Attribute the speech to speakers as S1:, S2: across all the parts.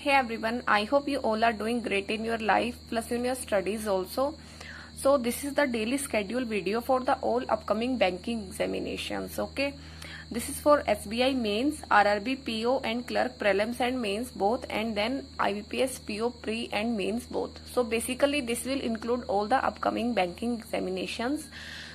S1: Hey everyone, I hope you all are doing great in your life plus in your studies also. So this is the daily schedule video for the all upcoming banking examinations. Okay, this is for SBI mains, RRB PO and clerk prelims and mains both, and then IBPS PO pre and mains both. So basically this will include all the upcoming banking examinations.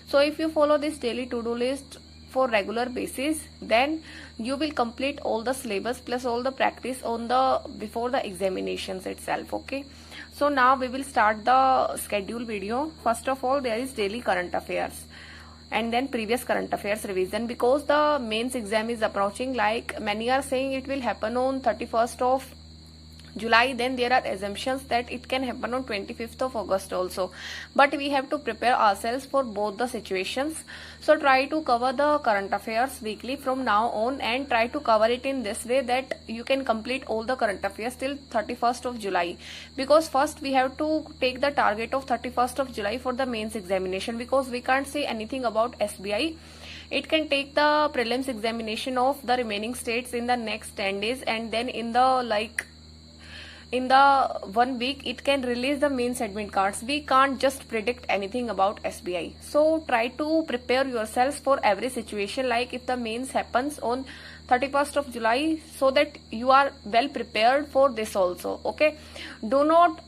S1: So if you follow this daily to-do list for regular basis, then you will complete all the syllabus plus all the practice on the before the examinations itself. Okay, so now we will start the schedule video. First of all, there is daily current affairs and then previous current affairs revision, because the mains exam is approaching. Like many are saying it will happen on 31st of July, then there are assumptions that it can happen on 25th of August also, but we have to prepare ourselves for both the situations. So try to cover the current affairs weekly from now on, and try to cover it in this way that you can complete all the current affairs till 31st of July, because first we have to take the target of 31st of July for the mains examination, because we can't say anything about SBI. It can take the prelims examination of the remaining states in the next 10 days, and then in the 1 week it can release the mains admit cards. We can't just predict anything about SBI. So try to prepare yourselves for every situation, like if the mains happens on 31st of July, so that you are well prepared for this also. Okay, do not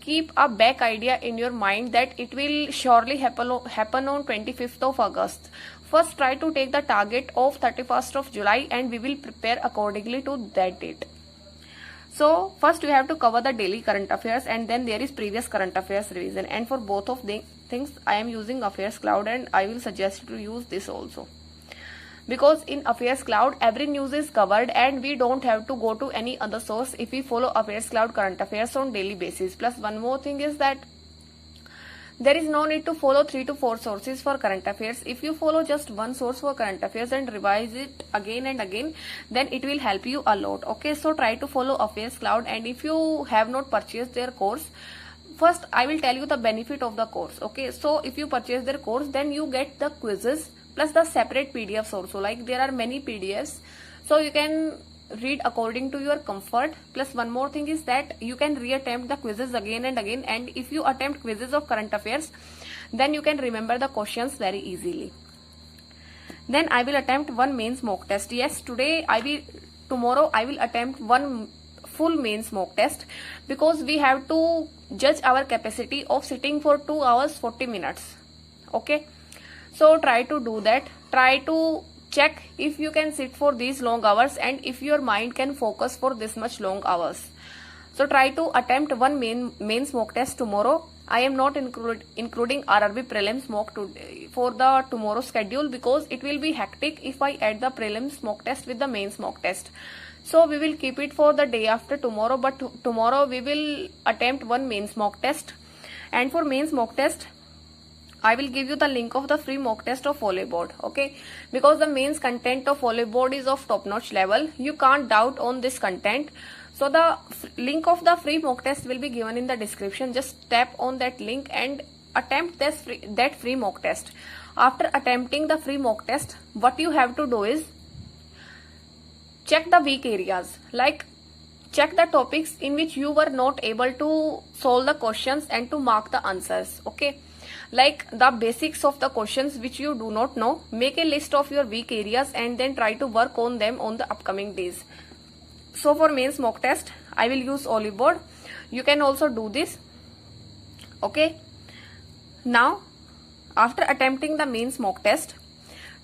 S1: keep a back idea in your mind that it will surely happen on 25th of August. First try to take the target of 31st of July, and we will prepare accordingly to that date. So first we have to cover the daily current affairs, and then there is previous current affairs revision, and for both of the things I am using Affairs Cloud, and I will suggest to use this also, because in Affairs Cloud every news is covered and we don't have to go to any other source if we follow Affairs Cloud current affairs on daily basis. Plus one more thing is that there is no need to follow 3 to 4 sources for current affairs. If you follow just one source for current affairs and revise it again and again, then it will help you a lot. Okay, so try to follow Affairs Cloud, and if you have not purchased their course, first I will tell you the benefit of the course. Okay, so if you purchase their course, then you get the quizzes plus the separate PDFs also. Like there are many PDFs, so you can read according to your comfort. Plus one more thing is that you can reattempt the quizzes again and again, and if you attempt quizzes of current affairs, then you can remember the questions very easily. Then I will attempt one mains mock test. Yes, tomorrow I will attempt one full mains mock test, because we have to judge our capacity of sitting for 2 hours 40 minutes. Okay, so try to do that. Try to check if you can sit for these long hours and if your mind can focus for this much long hours. So try to attempt one mains mock test tomorrow. I am not including RRB prelims mock for the tomorrow schedule, because it will be hectic if I add the prelims mock test with the mains mock test. So we will keep it for the day after tomorrow, but tomorrow we will attempt one mains mock test. And for mains mock test, I will give you the link of the free mock test of Voleyboard. Okay, because the mains content of Voleyboard is of top-notch level. You can't doubt on this content. So the link of the free mock test will be given in the description. Just tap on that link and attempt that free mock test. After attempting the free mock test, what you have to do is check the weak areas. Like check the topics in which you were not able to solve the questions and to mark the answers. Okay, like the basics of the questions which you do not know, make a list of your weak areas and then try to work on them on the upcoming days. So for mains mock test, I will use Voleyboard. You can also do this. Okay, now after attempting the mains mock test,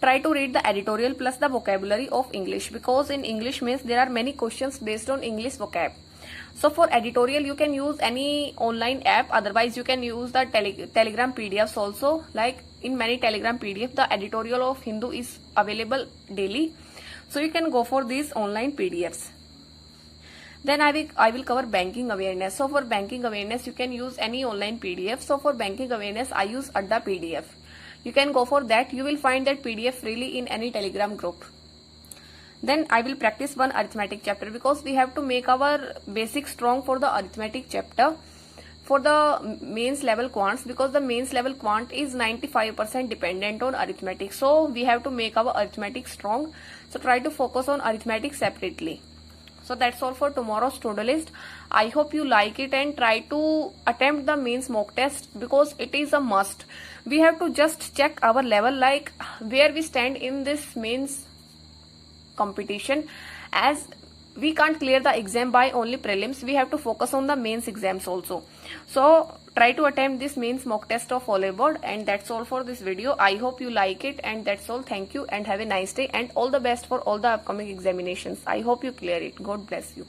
S1: try to read the editorial plus the vocabulary of English, because in English means there are many questions based on English vocab. So for editorial you can use any online app, otherwise you can use the Telegram PDFs also. Like in many Telegram PDF, the editorial of Hindu is available daily, so you can go for these online PDFs. Then I will cover banking awareness. So for banking awareness you can use any online PDF. So for banking awareness I use Adda PDF. You can go for that. You will find that PDF freely in any Telegram group. Then I will practice one arithmetic chapter, because we have to make our basics strong for the arithmetic chapter for the mains level quants, because the mains level quant is 95% dependent on arithmetic. So we have to make our arithmetic strong. So try to focus on arithmetic separately. So that's all for tomorrow's to-do list. I hope you like it and try to attempt the mains mock test because it is a must. We have to just check our level, like where we stand in this mains competition, as we can't clear the exam by only prelims. We have to focus on the mains exams also. So try to attempt this mains mock test of Volleyball. And that's all for this video. I hope you like it, and that's all. Thank you and have a nice day, and all the best for all the upcoming examinations. I hope you clear it. God bless you.